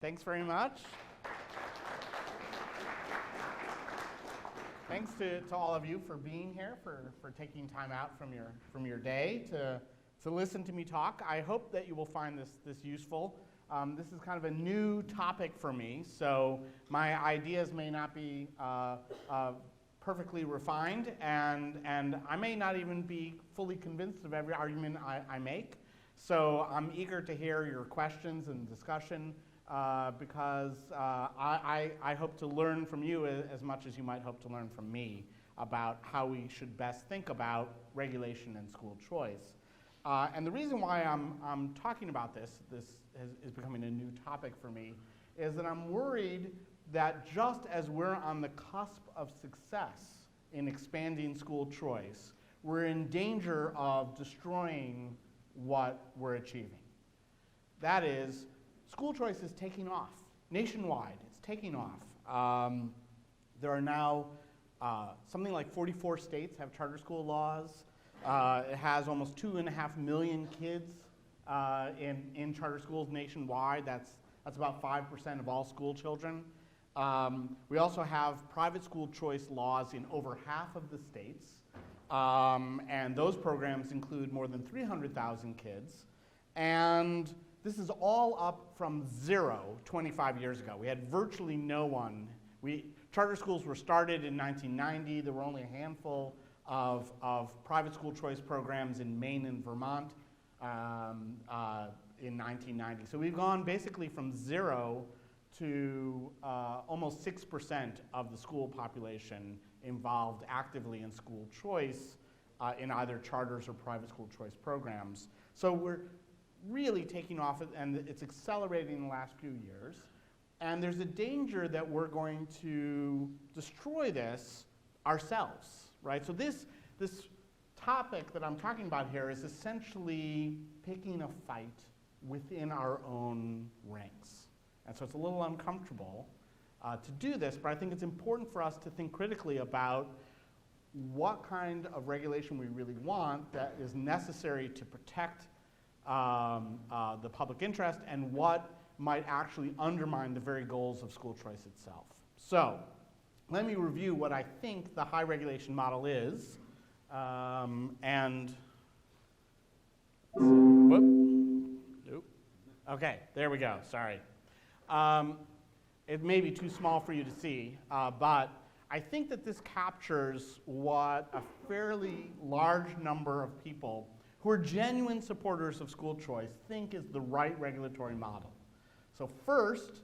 Thanks very much. Thanks to all of you for being here, for taking time out from your day to listen to me talk. I hope that you will find this useful. This is kind of a new topic for me, so my ideas may not be perfectly refined, and I may not even be fully convinced of every argument I make. So I'm eager to hear your questions and discussion. Because I hope to learn from you as much as you might hope to learn from me about how we should best think about regulation and school choice. And the reason why I'm talking about this is becoming a new topic for me, is that I'm worried that just as we're on the cusp of success in expanding school choice, we're in danger of destroying what we're achieving. That is, school choice is taking off. Nationwide, it's taking off. There are now something like 44 states have charter school laws. It has almost 2.5 million kids in charter schools nationwide. That's about 5% of all school children. We also have private school choice laws in over half of the states. And those programs include more than 300,000 kids. And this is all up from zero 25 years ago. We had virtually no one. Charter schools were started in 1990. There were only a handful of private school choice programs in Maine and Vermont in 1990. So we've gone basically from zero to almost 6% of the school population involved actively in school choice in either charters or private school choice programs. So we're really taking off, and it's accelerating in the last few years. And there's a danger that we're going to destroy this ourselves, right? So this topic that I'm talking about here is essentially picking a fight within our own ranks. And so it's a little uncomfortable to do this, but I think it's important for us to think critically about what kind of regulation we really want that is necessary to protect the public interest, and what might actually undermine the very goals of school choice itself. So let me review what I think the high regulation model is. Okay, there we go, sorry. It may be too small for you to see, but I think that this captures what a fairly large number of people who are genuine supporters of school choice think is the right regulatory model. So first,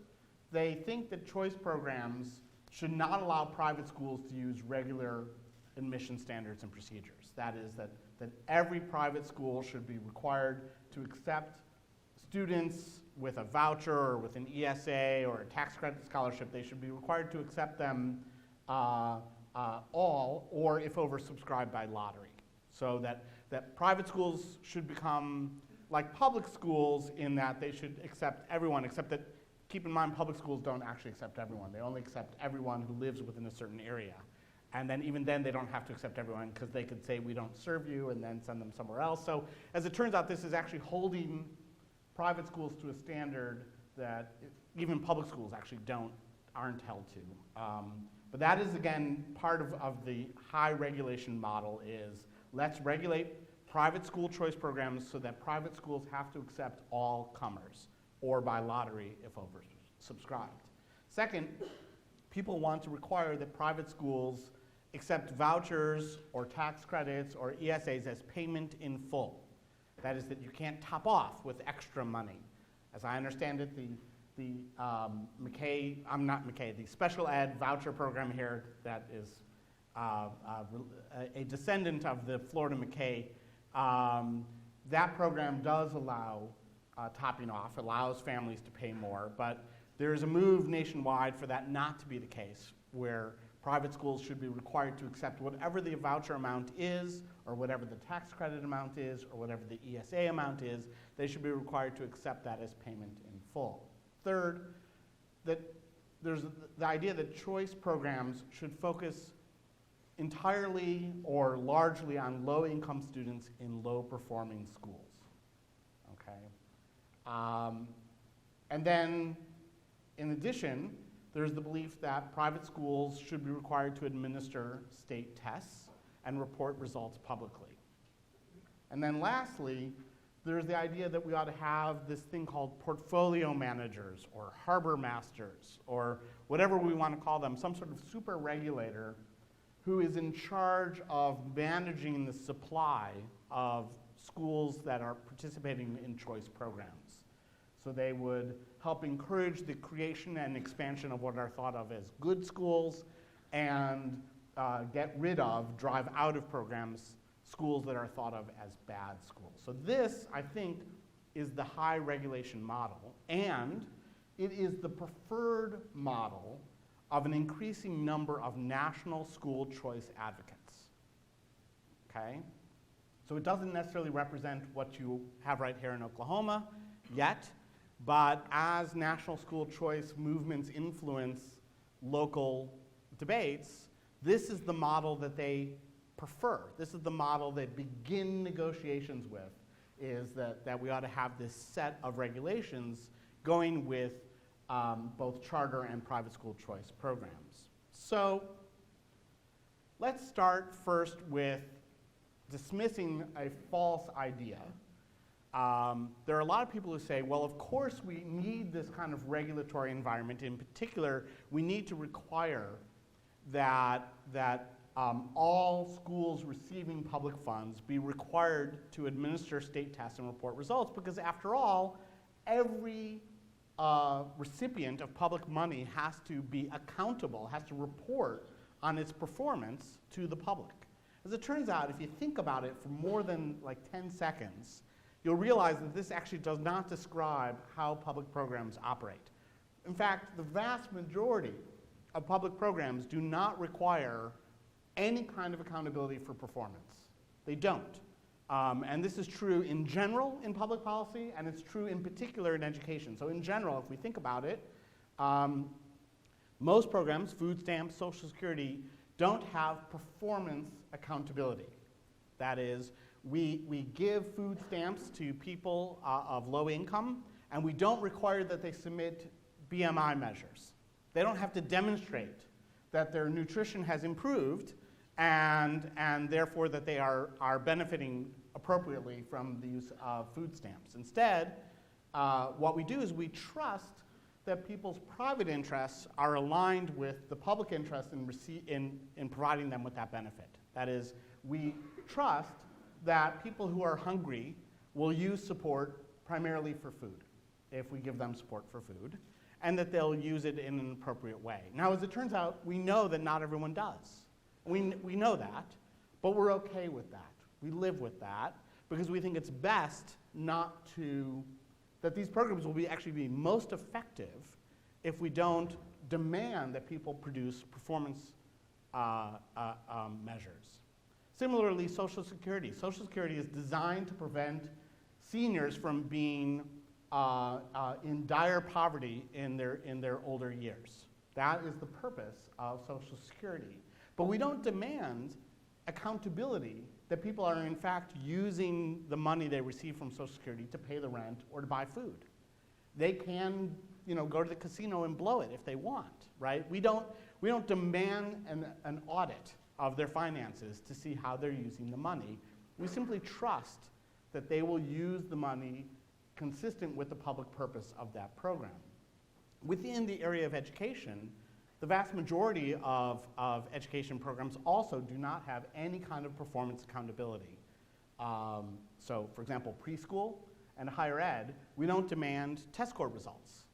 they think that choice programs should not allow private schools to use regular admission standards and procedures. That is, that every private school should be required to accept students with a voucher or with an ESA or a tax credit scholarship. They should be required to accept them all, or if oversubscribed by lottery. So that private schools should become like public schools in that they should accept everyone, except that, keep in mind, public schools don't actually accept everyone. They only accept everyone who lives within a certain area. And then even then, they don't have to accept everyone, because they could say, we don't serve you, and then send them somewhere else. So as it turns out, this is actually holding private schools to a standard that even public schools actually aren't held to. But that is, again, part of the high regulation model is, let's regulate private school choice programs so that private schools have to accept all comers, or by lottery if oversubscribed. Second, people want to require that private schools accept vouchers or tax credits or ESAs as payment in full. That is, that you can't top off with extra money. As I understand it, the special ed voucher program here that is a descendant of the Florida McKay, that program does allow topping off, allows families to pay more, but there is a move nationwide for that not to be the case, where private schools should be required to accept whatever the voucher amount is, or whatever the tax credit amount is, or whatever the ESA amount is. They should be required to accept that as payment in full. Third, that there's the idea that choice programs should focus entirely or largely on low-income students in low-performing schools, okay? And then In addition, there's the belief that private schools should be required to administer state tests and report results publicly. And then lastly, there's the idea that we ought to have this thing called portfolio managers or harbor masters or whatever we want to call them, some sort of super regulator who is in charge of managing the supply of schools that are participating in choice programs. So they would help encourage the creation and expansion of what are thought of as good schools and get rid of, drive out of programs, schools that are thought of as bad schools. So this, I think, is the high regulation model, and it is the preferred model of an increasing number of national school choice advocates, okay? So it doesn't necessarily represent what you have right here in Oklahoma yet, but as national school choice movements influence local debates, this is the model that they prefer. This is the model they begin negotiations with, is that we ought to have this set of regulations going with both charter and private school choice programs. So let's start first with dismissing a false idea. There are a lot of people who say, well, of course we need this kind of regulatory environment. In particular, we need to require that all schools receiving public funds be required to administer state tests and report results, because after all, every recipient of public money has to be accountable, has to report on its performance to the public. As it turns out, if you think about it for more than like 10 seconds, you'll realize that this actually does not describe how public programs operate. In fact, the vast majority of public programs do not require any kind of accountability for performance. They don't. And this is true in general in public policy, and it's true in particular in education. So in general, if we think about it, most programs, food stamps, Social Security, don't have performance accountability. That is, we give food stamps to people of low income, and we don't require that they submit BMI measures. They don't have to demonstrate that their nutrition has improved and therefore that they are benefiting appropriately from the use of food stamps. Instead, what we do is we trust that people's private interests are aligned with the public interest in providing them with that benefit. That is, we trust that people who are hungry will use support primarily for food, if we give them support for food, and that they'll use it in an appropriate way. Now, as it turns out, we know that not everyone does. We know that, but we're okay with that. We live with that because we think it's best that these programs will actually be most effective if we don't demand that people produce performance measures. Similarly, Social Security. Social Security is designed to prevent seniors from being in dire poverty in their older years. That is the purpose of Social Security. But we don't demand accountability that people are in fact using the money they receive from Social Security to pay the rent or to buy food. They can, go to the casino and blow it if they want, right? We don't demand an audit of their finances to see how they're using the money. We simply trust that they will use the money consistent with the public purpose of that program. Within the area of education, the vast majority of education programs also do not have any kind of performance accountability. So, for example, preschool and higher ed, we don't demand test score results.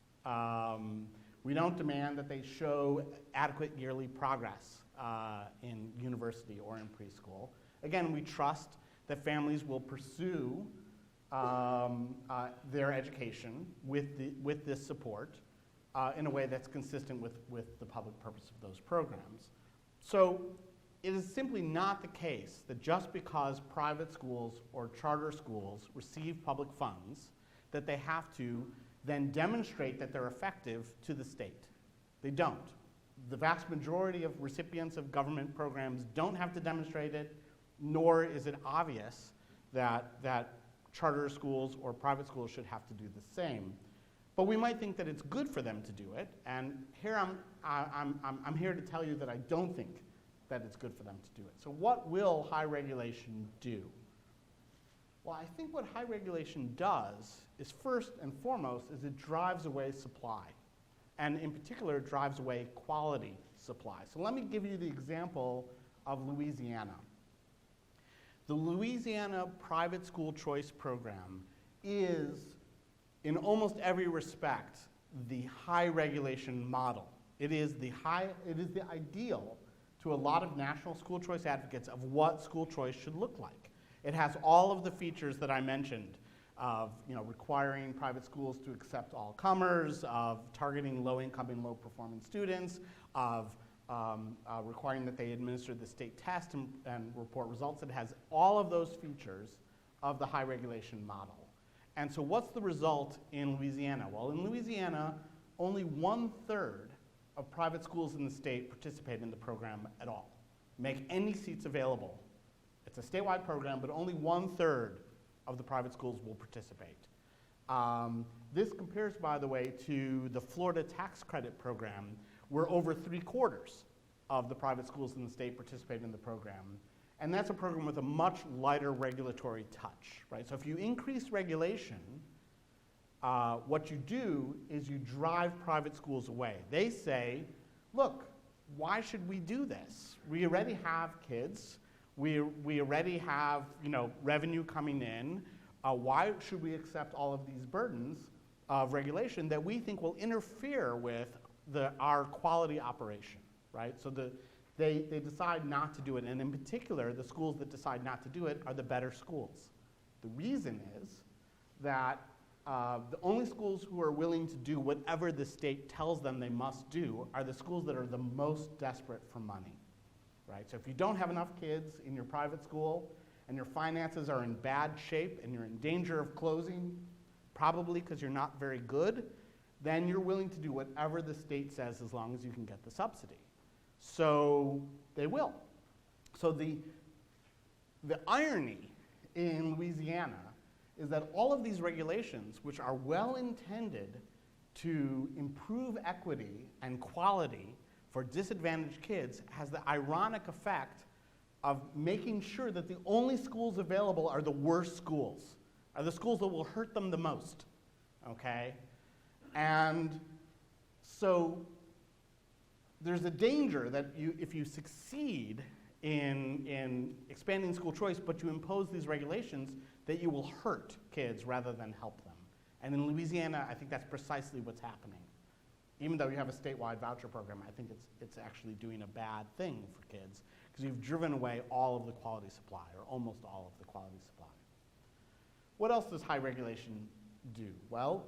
We don't demand that they show adequate yearly progress in university or in preschool. Again, we trust that families will pursue their education with this support in a way that's consistent with the public purpose of those programs. So it is simply not the case that just because private schools or charter schools receive public funds that they have to then demonstrate that they're effective to the state. They don't. The vast majority of recipients of government programs don't have to demonstrate it, nor is it obvious that charter schools or private schools should have to do the same. But we might think that it's good for them to do it, and here I'm here to tell you that I don't think that it's good for them to do it. So what will high regulation do? Well, I think what high regulation does is first and foremost is it drives away supply, and in particular it drives away quality supply. So let me give you the example of Louisiana. The Louisiana private school choice program is, in almost every respect, the high regulation model. It is the ideal to a lot of national school choice advocates of what school choice should look like. It has all of the features that I mentioned of requiring private schools to accept all comers, of targeting low-income and low-performing students, of requiring that they administer the state test and report results. It has all of those features of the high regulation model. And so what's the result in Louisiana? Well, in Louisiana, only 1/3 of private schools in the state participate in the program at all, make any seats available. It's a statewide program, but only 1/3 of the private schools will participate. This compares, by the way, to the Florida tax credit program, where over 3/4 of the private schools in the state participate in the program. And that's a program with a much lighter regulatory touch, right? So if you increase regulation, what you do is you drive private schools away. They say, look, why should we do this? We already have kids. We already have revenue coming in. Why should we accept all of these burdens of regulation that we think will interfere with our quality operation, right? So they decide not to do it, and in particular, the schools that decide not to do it are the better schools. The reason is that the only schools who are willing to do whatever the state tells them they must do are the schools that are the most desperate for money, right? So if you don't have enough kids in your private school and your finances are in bad shape and you're in danger of closing, probably because you're not very good, then you're willing to do whatever the state says as long as you can get the subsidy. So they will. So the irony in Louisiana is that all of these regulations, which are well intended to improve equity and quality for disadvantaged kids, has the ironic effect of making sure that the only schools available are the worst schools, are the schools that will hurt them the most, okay? And so there's a danger that if you succeed in expanding school choice, but you impose these regulations, that you will hurt kids rather than help them. And in Louisiana, I think that's precisely what's happening. Even though you have a statewide voucher program, I think it's actually doing a bad thing for kids, because you've driven away all of the quality supply, or almost all of the quality supply. What else does high regulation do? Well,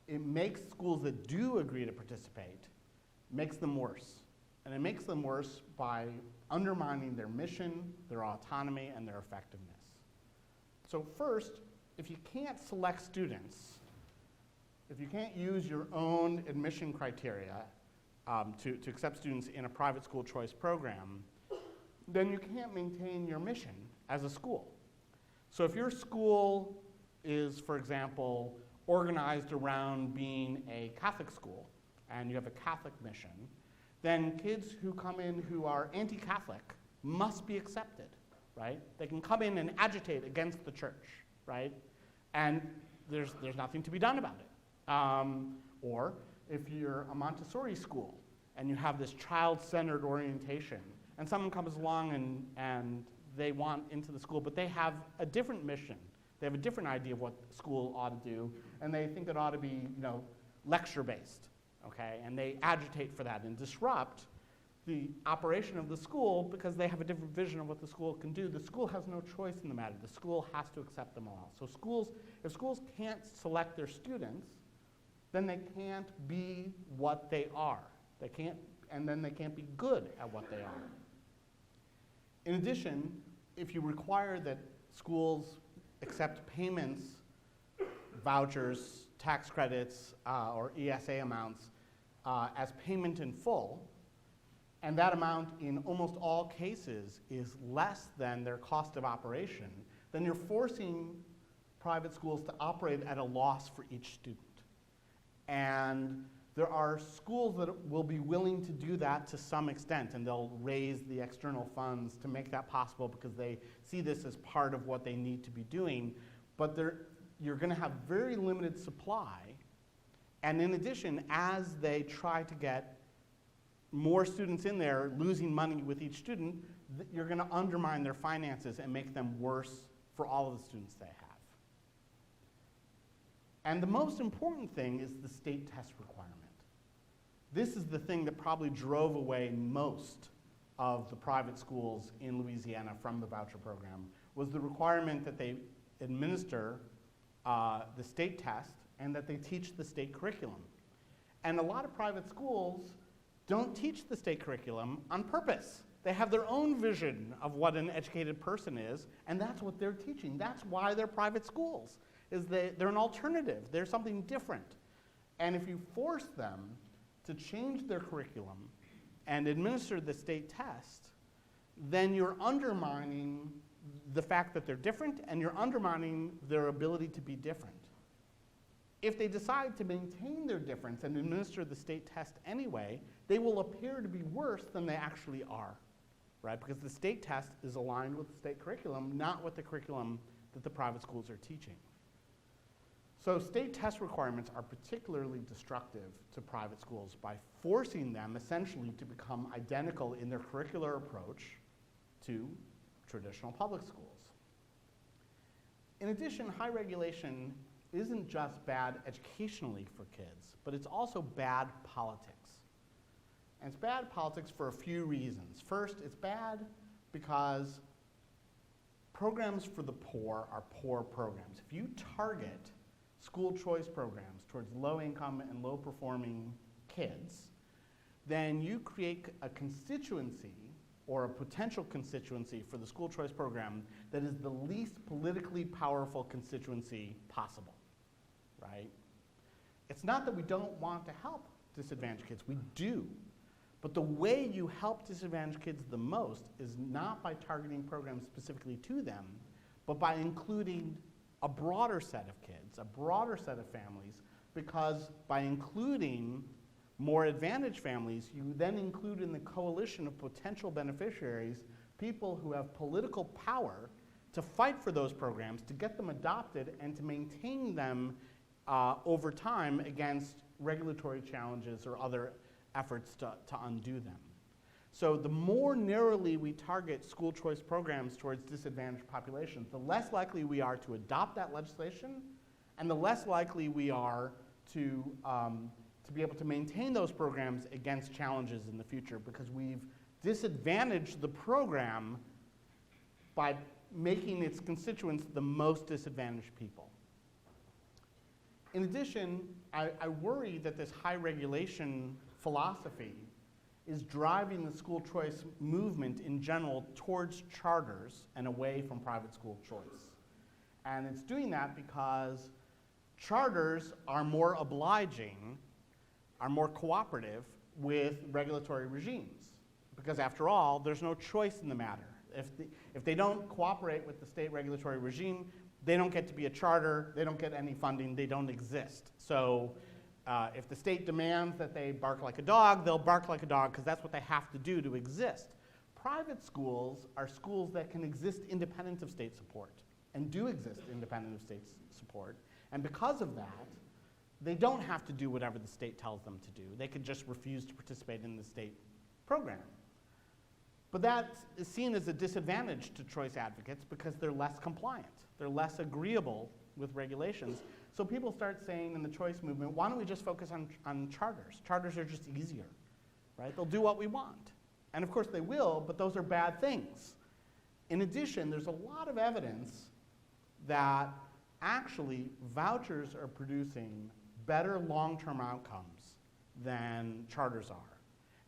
it makes schools that do agree to participate, makes them worse. And it makes them worse by undermining their mission, their autonomy, and their effectiveness. So first, if you can't select students, if you can't use your own admission criteria to accept students in a private school choice program, then you can't maintain your mission as a school. So if your school is, for example, organized around being a Catholic school, and you have a Catholic mission, then kids who come in who are anti-Catholic must be accepted, right? They can come in and agitate against the church, right? And there's nothing to be done about it. Or if you're a Montessori school and you have this child-centered orientation, and someone comes along and they want into the school, but they have a different mission. They have a different idea of what school ought to do, and they think it ought to be, lecture-based. Okay, and they agitate for that and disrupt the operation of the school because they have a different vision of what the school can do. The school has no choice in the matter. The school has to accept them all. So if schools can't select their students, then they can't be what they are. And then they can't be good at what they are. In addition, if you require that schools accept payments, vouchers, tax credits, or ESA amounts as payment in full, and that amount in almost all cases is less than their cost of operation, then you're forcing private schools to operate at a loss for each student. And there are schools that will be willing to do that to some extent, and they'll raise the external funds to make that possible because they see this as part of what they need to be doing. But you're going to have very limited supply. And in addition, as they try to get more students in there, losing money with each student, you're going to undermine their finances and make them worse for all of the students they have. And the most important thing is the state test requirement. This is the thing that probably drove away most of the private schools in Louisiana from the voucher program, was the requirement that they administer the state test and that they teach the state curriculum. And a lot of private schools don't teach the state curriculum on purpose. They have their own vision of what an educated person is, and that's what they're teaching. That's why they're private schools, is they're an alternative. They're something different. And if you force them to change their curriculum and administer the state test, then you're undermining the fact that they're different, and you're undermining their ability to be different. If they decide to maintain their difference and administer the state test anyway, they will appear to be worse than they actually are, right? Because the state test is aligned with the state curriculum, not with the curriculum that the private schools are teaching. So state test requirements are particularly destructive to private schools by forcing them essentially to become identical in their curricular approach to traditional public schools. In addition, high regulation isn't just bad educationally for kids, but it's also bad politics. And it's bad politics for a few reasons. First, it's bad because programs for the poor are poor programs. If you target school choice programs towards low-income and low-performing kids, then you create a constituency or a potential constituency for the school choice program that is the least politically powerful constituency possible, right? It's not that we don't want to help disadvantaged kids, we do. But the way you help disadvantaged kids the most is not by targeting programs specifically to them, but by including a broader set of kids, a broader set of families, because by including more advantaged families, you then include in the coalition of potential beneficiaries people who have political power to fight for those programs, to get them adopted, and to maintain them over time against regulatory challenges or other efforts to undo them. So the more narrowly we target school choice programs towards disadvantaged populations, the less likely we are to adopt that legislation, and the less likely we are to be able to maintain those programs against challenges in the future, because we've disadvantaged the program by making its constituents the most disadvantaged people. In addition, I worry that this high regulation philosophy is driving the school choice movement in general towards charters and away from private school choice. And it's doing that because charters are more obliging, are more cooperative with regulatory regimes. Because after all, there's no choice in the matter. If they don't cooperate with the state regulatory regime, they don't get to be a charter, they don't get any funding, they don't exist. So if the state demands that they bark like a dog, they'll bark like a dog because that's what they have to do to exist. Private schools are schools that can exist independent of state support and do exist independent of state support. And because of that, they don't have to do whatever the state tells them to do. They could just refuse to participate in the state program. But that is seen as a disadvantage to choice advocates because they're less compliant. They're less agreeable with regulations. So people start saying in the choice movement, why don't we just focus on charters? Charters are just easier, right? They'll do what we want. And of course they will, but those are bad things. In addition, there's a lot of evidence that actually vouchers are producing better long-term outcomes than charters are.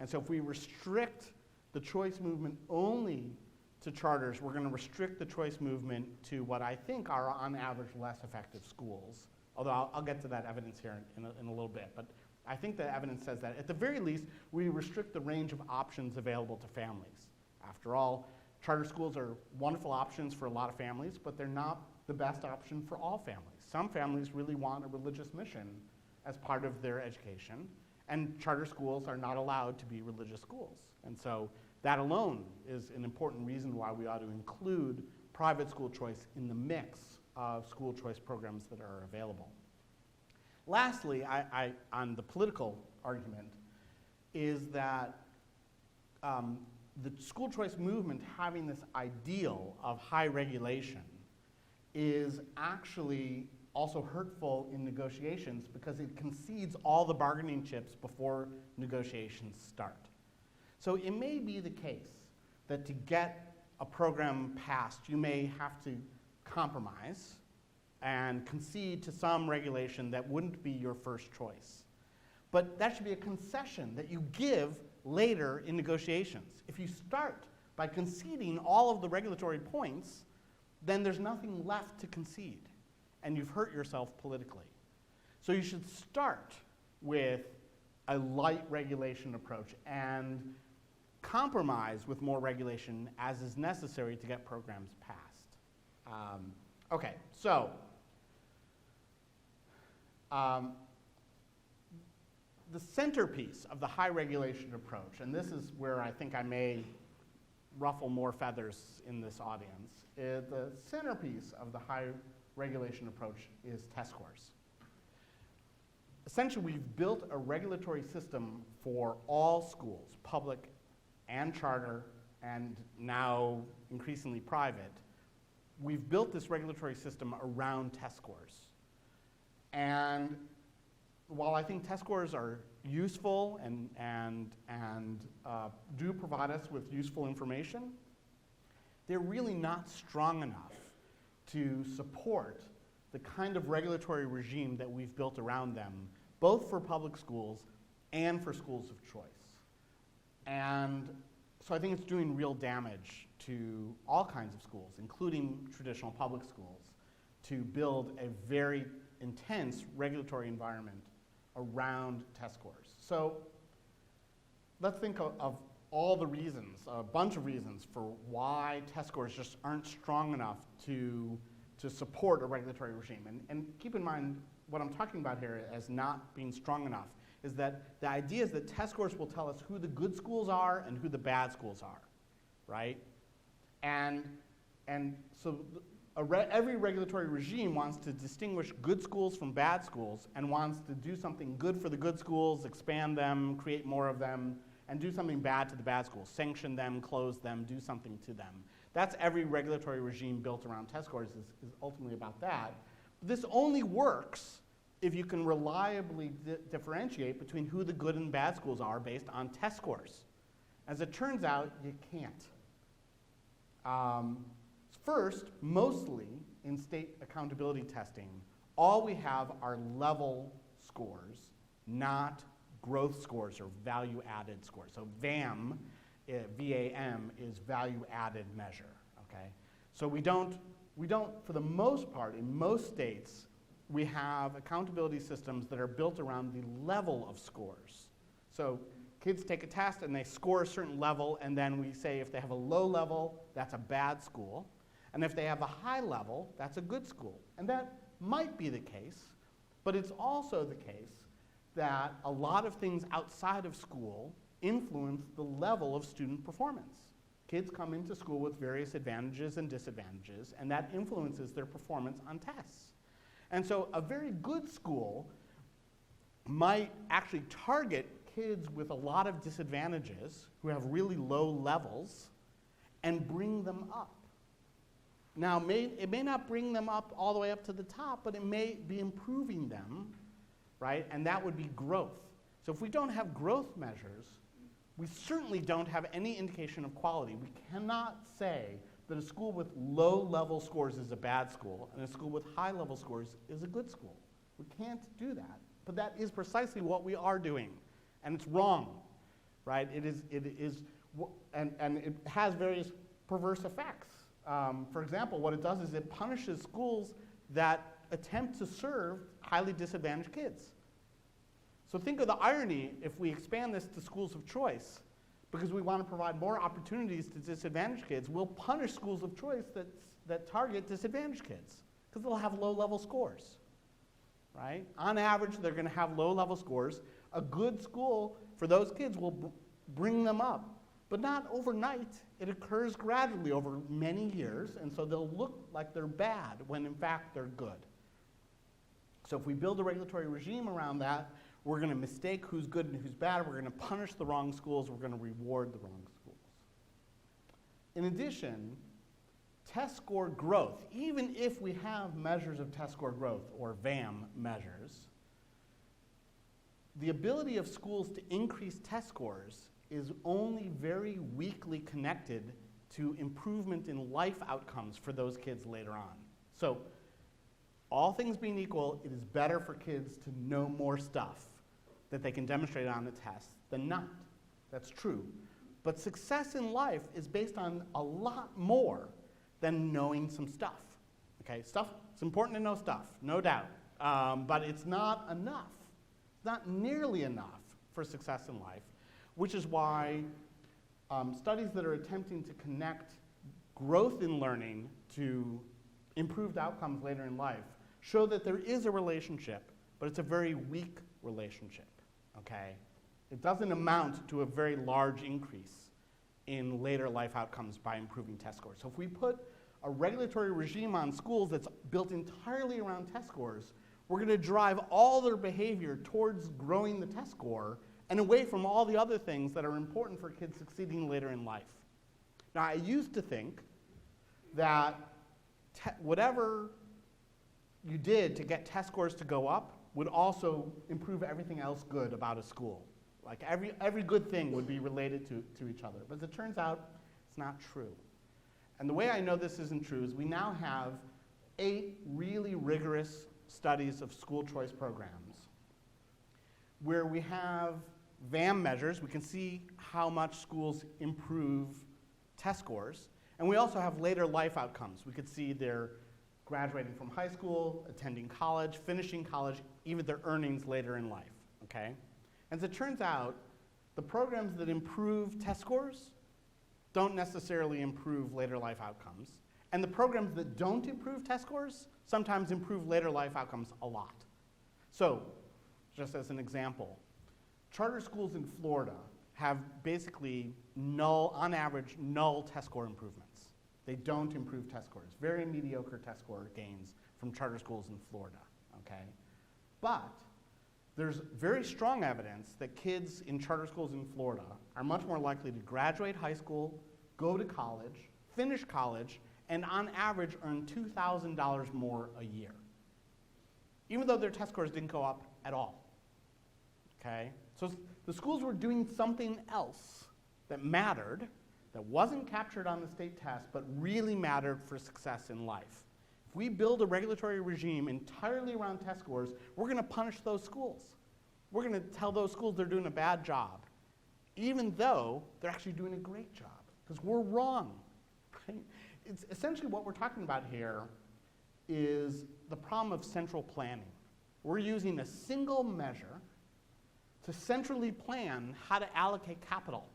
And so if we restrict the choice movement only to charters, we're going to restrict the choice movement to what I think are on average less effective schools. Although I'll get to that evidence here in a little bit. But I think the evidence says that at the very least, we restrict the range of options available to families. After all, charter schools are wonderful options for a lot of families, but they're not the best option for all families. Some families really want a religious mission as part of their education, and charter schools are not allowed to be religious schools. And so that alone is an important reason why we ought to include private school choice in the mix of school choice programs that are available. Lastly, on the political argument, is that the school choice movement having this ideal of high regulation is actually also hurtful in negotiations because it concedes all the bargaining chips before negotiations start. So it may be the case that to get a program passed, you may have to compromise and concede to some regulation that wouldn't be your first choice. But that should be a concession that you give later in negotiations. If you start by conceding all of the regulatory points, then there's nothing left to concede, and you've hurt yourself politically. So you should start with a light regulation approach and compromise with more regulation as is necessary to get programs passed. Okay, so the centerpiece of the high regulation approach, and this is where I think I may ruffle more feathers in this audience, the centerpiece of the high regulation approach is test scores. Essentially, we've built a regulatory system for all schools, public and charter, and now increasingly private. We've built this regulatory system around test scores. And while I think test scores are useful and do provide us with useful information, they're really not strong enough to support the kind of regulatory regime that we've built around them, both for public schools and for schools of choice. And so I think it's doing real damage to all kinds of schools, including traditional public schools, to build a very intense regulatory environment around test scores. So let's think of all the reasons, a bunch of reasons for why test scores just aren't strong enough to support a regulatory regime. And keep in mind, what I'm talking about here as not being strong enough is that the idea is that test scores will tell us who the good schools are and who the bad schools are, right? And so every regulatory regime wants to distinguish good schools from bad schools and wants to do something good for the good schools, expand them, create more of them, and do something bad to the bad schools, sanction them, close them, do something to them. That's every regulatory regime built around test scores is ultimately about that. This only works if you can reliably differentiate between who the good and bad schools are based on test scores. As it turns out, you can't. First, mostly in state accountability testing, all we have are level scores, not growth scores or value-added scores. So VAM, V-A-M, is value-added measure, okay? So we don't, for the most part, in most states, we have accountability systems that are built around the level of scores. So kids take a test and they score a certain level, and then we say if they have a low level, that's a bad school. And if they have a high level, that's a good school. And that might be the case, but it's also the case that a lot of things outside of school influence the level of student performance. Kids come into school with various advantages and disadvantages, and that influences their performance on tests. And so a very good school might actually target kids with a lot of disadvantages who have really low levels and bring them up. Now, it may not bring them up all the way up to the top, but it may be improving them, right? And that would be growth. So if we don't have growth measures, we certainly don't have any indication of quality. We cannot say that a school with low-level scores is a bad school and a school with high-level scores is a good school. We can't do that. But that is precisely what we are doing, and it's wrong, right? It has various perverse effects. For example, what it does is it punishes schools that attempt to serve highly disadvantaged kids. So think of the irony if we expand this to schools of choice, because we want to provide more opportunities to disadvantaged kids, we'll punish schools of choice that target disadvantaged kids, because they'll have low-level scores. right? On average, they're going to have low-level scores. A good school for those kids will bring them up, but not overnight. It occurs gradually over many years, and so they'll look like they're bad when in fact they're good. So if we build a regulatory regime around that, we're going to mistake who's good and who's bad. We're going to punish the wrong schools. We're going to reward the wrong schools. In addition, test score growth, even if we have measures of test score growth, or VAM measures, the ability of schools to increase test scores is only very weakly connected to improvement in life outcomes for those kids later on. So, all things being equal, it is better for kids to know more stuff that they can demonstrate on the test than not. That's true. But success in life is based on a lot more than knowing some stuff. Okay, stuff, it's important to know stuff, no doubt, but it's not enough. It's not nearly enough for success in life, which is why studies that are attempting to connect growth in learning to improved outcomes later in life show that there is a relationship, but it's a very weak relationship, okay? It doesn't amount to a very large increase in later life outcomes by improving test scores. So if we put a regulatory regime on schools that's built entirely around test scores, we're going to drive all their behavior towards growing the test score and away from all the other things that are important for kids succeeding later in life. Now, I used to think that whatever you did to get test scores to go up would also improve everything else good about a school. Like every good thing would be related to each other. But as it turns out, it's not true. And the way I know this isn't true is we now have 8 really rigorous studies of school choice programs where we have VAM measures. We can see how much schools improve test scores. And we also have later life outcomes. We could see their graduating from high school, attending college, finishing college, even their earnings later in life, okay? As it turns out, the programs that improve test scores don't necessarily improve later life outcomes. And the programs that don't improve test scores sometimes improve later life outcomes a lot. So, just as an example, charter schools in Florida have basically on average, null test score improvements. They don't improve test scores. Very mediocre test score gains from charter schools in Florida, okay? But there's very strong evidence that kids in charter schools in Florida are much more likely to graduate high school, go to college, finish college, and on average earn $2,000 more a year, even though their test scores didn't go up at all, okay? So the schools were doing something else that mattered, that wasn't captured on the state test, but really mattered for success in life. If we build a regulatory regime entirely around test scores, we're going to punish those schools. We're going to tell those schools they're doing a bad job, even though they're actually doing a great job, because we're wrong. Right? It's essentially what we're talking about here is the problem of central planning. We're using a single measure to centrally plan how to allocate capital,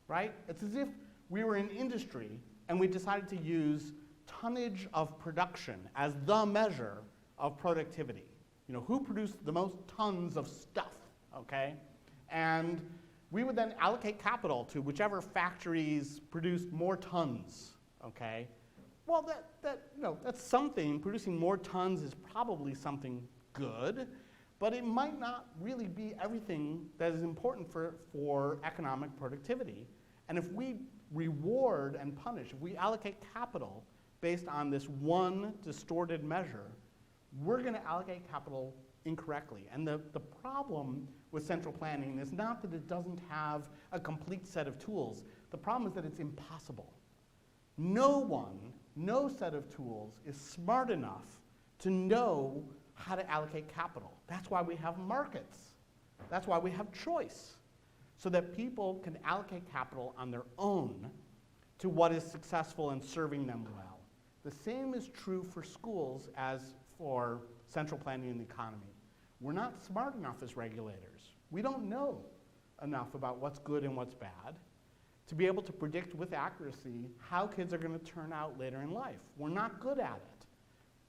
right? It's as if we were in industry and we decided to use tonnage of production as the measure of productivity. You know, who produced the most tons of stuff, okay? And we would then allocate capital to whichever factories produced more tons, okay? Well, that's something. Producing more tons is probably something good, but it might not really be everything that is important for economic productivity. And if we reward and punish, if we allocate capital based on this one distorted measure, we're going to allocate capital incorrectly. And the problem with central planning is not that it doesn't have a complete set of tools. The problem is that it's impossible. No set of tools is smart enough to know how to allocate capital. That's why we have markets. That's why we have choice, so that people can allocate capital on their own to what is successful and serving them well. The same is true for schools as for central planning in the economy. We're not smart enough as regulators. We don't know enough about what's good and what's bad to be able to predict with accuracy how kids are going to turn out later in life. We're not good at it.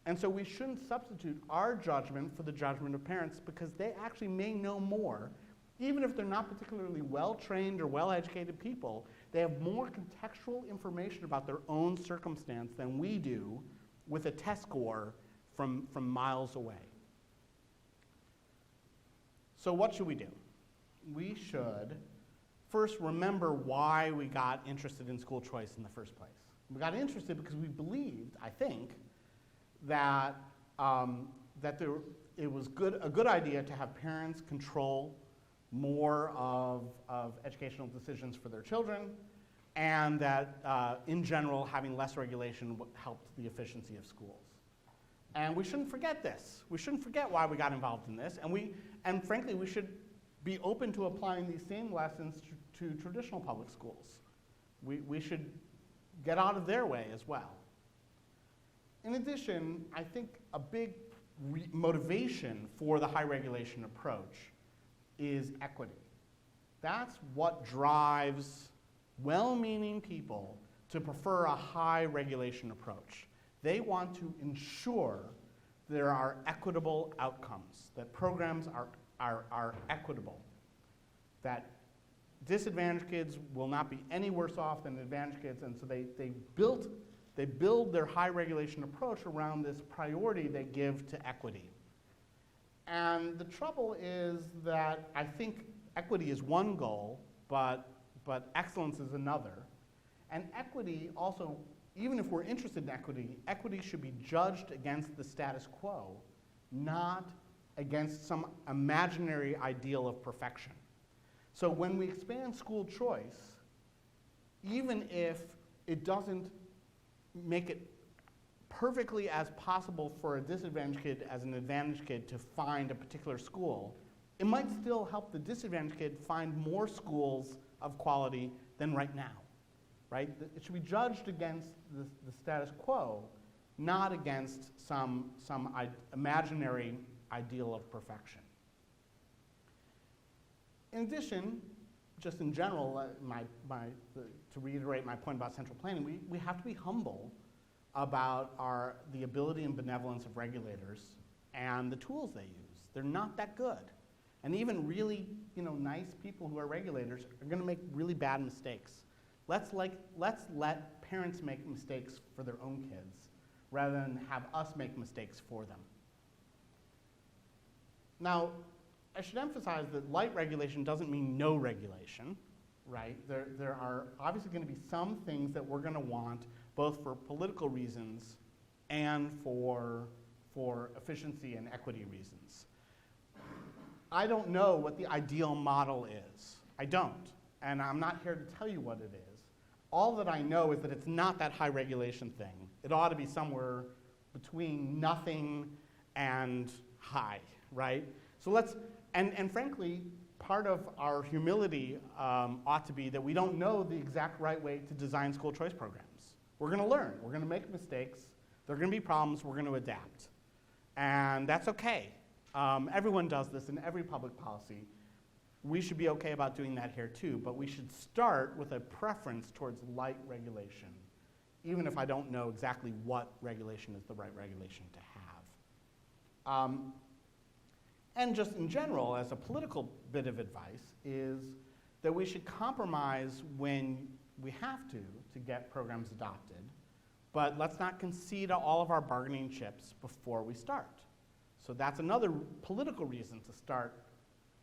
And so we shouldn't substitute our judgment for the judgment of parents, because they actually may know more. Even if they're not particularly well-trained or well-educated people, they have more contextual information about their own circumstance than we do with a test score from miles away. So what should we do? We should first remember why we got interested in school choice in the first place. We got interested because we believed, I think, that it was a good idea to have parents control more of educational decisions for their children, and that in general having less regulation helped the efficiency of schools. And we shouldn't forget this. We shouldn't forget why we got involved in this, and frankly we should be open to applying these same lessons to traditional public schools. We should get out of their way as well. In addition, I think a big motivation for the high regulation approach is equity. That's what drives well-meaning people to prefer a high regulation approach. They want to ensure there are equitable outcomes, that programs are equitable, that disadvantaged kids will not be any worse off than advantaged kids, and so they build their high regulation approach around this priority they give to equity. And the trouble is that I think equity is one goal, but excellence is another. And equity also, even if we're interested in equity, equity should be judged against the status quo, not against some imaginary ideal of perfection. So when we expand school choice, even if it doesn't make it perfectly as possible for a disadvantaged kid as an advantaged kid to find a particular school, it might still help the disadvantaged kid find more schools of quality than right now, right? It should be judged against the status quo, not against some imaginary ideal of perfection. In addition, just in general, to reiterate my point about central planning, we have to be humble about the ability and benevolence of regulators and the tools they use. They're not that good. And even really nice people who are regulators are going to make really bad mistakes. Let's let parents make mistakes for their own kids rather than have us make mistakes for them. Now, I should emphasize that light regulation doesn't mean no regulation, right? There are obviously going to be some things that we're going to want, both for political reasons and for efficiency and equity reasons. I don't know what the ideal model is. I don't, and I'm not here to tell you what it is. All that I know is that it's not that high regulation thing. It ought to be somewhere between nothing and high, right? So and frankly, part of our humility ought to be that we don't know the exact right way to design school choice programs. We're going to learn. We're going to make mistakes. There are going to be problems. We're going to adapt. And that's okay. Everyone does this in every public policy. We should be okay about doing that here too, but we should start with a preference towards light regulation, even if I don't know exactly what regulation is the right regulation to have. And just in general, as a political bit of advice, is that we should compromise when we have to get programs adopted, but let's not concede all of our bargaining chips before we start. So that's another political reason to start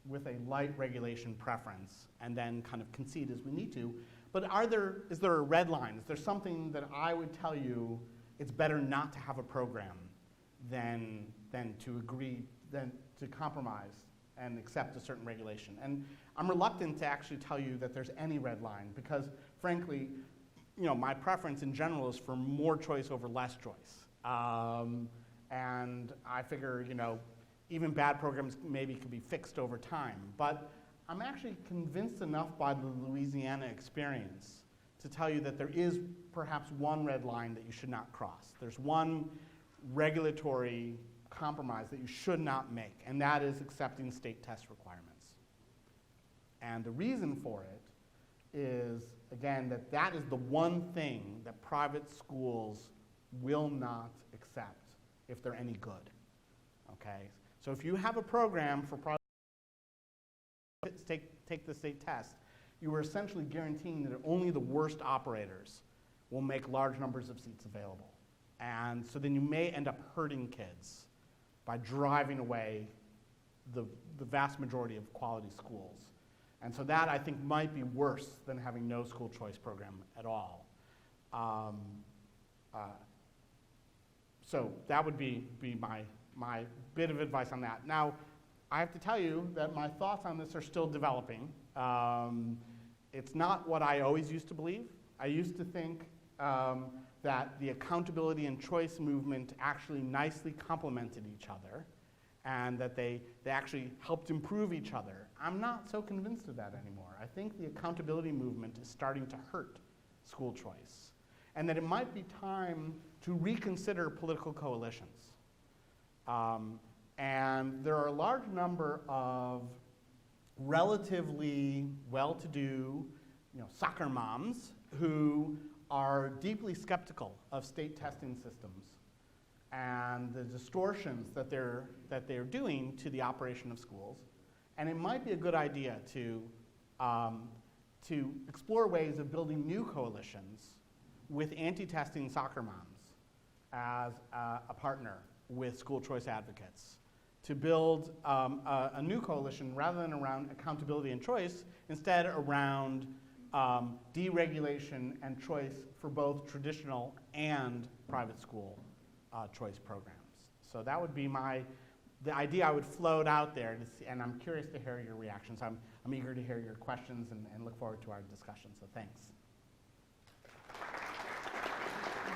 with a light regulation preference and then kind of concede as we need to. But is there a red line? Is there something that I would tell you it's better not to have a program than to compromise and accept a certain regulation? And I'm reluctant to actually tell you that there's any red line because, frankly, my preference in general is for more choice over less choice. And I figure, even bad programs maybe could be fixed over time. But I'm actually convinced enough by the Louisiana experience to tell you that there is perhaps one red line that you should not cross. There's one regulatory compromise that you should not make, and that is accepting state test requirements. And the reason for it is, again, that is the one thing that private schools will not accept if they're any good, okay? So if you have a program for take the state test, you are essentially guaranteeing that only the worst operators will make large numbers of seats available. And so then you may end up hurting kids by driving away the vast majority of quality schools. And so that, I think, might be worse than having no school choice program at all. So that would be my bit of advice on that. Now, I have to tell you that my thoughts on this are still developing. It's not what I always used to believe. I used to think that the accountability and choice movement actually nicely complemented each other, and that they actually helped improve each other. I'm not so convinced of that anymore. I think the accountability movement is starting to hurt school choice, and that it might be time to reconsider political coalitions. And there are a large number of relatively well-to-do, soccer moms who are deeply skeptical of state testing systems and the distortions that they're doing to the operation of schools. And it might be a good idea to explore ways of building new coalitions with anti-testing soccer moms as a partner with school choice advocates, to build a new coalition rather than around accountability and choice, instead around deregulation and choice for both traditional and private school choice programs. So that would be the idea I would float out there, to see, and I'm curious to hear your reactions. I'm eager to hear your questions and look forward to our discussion, so thanks.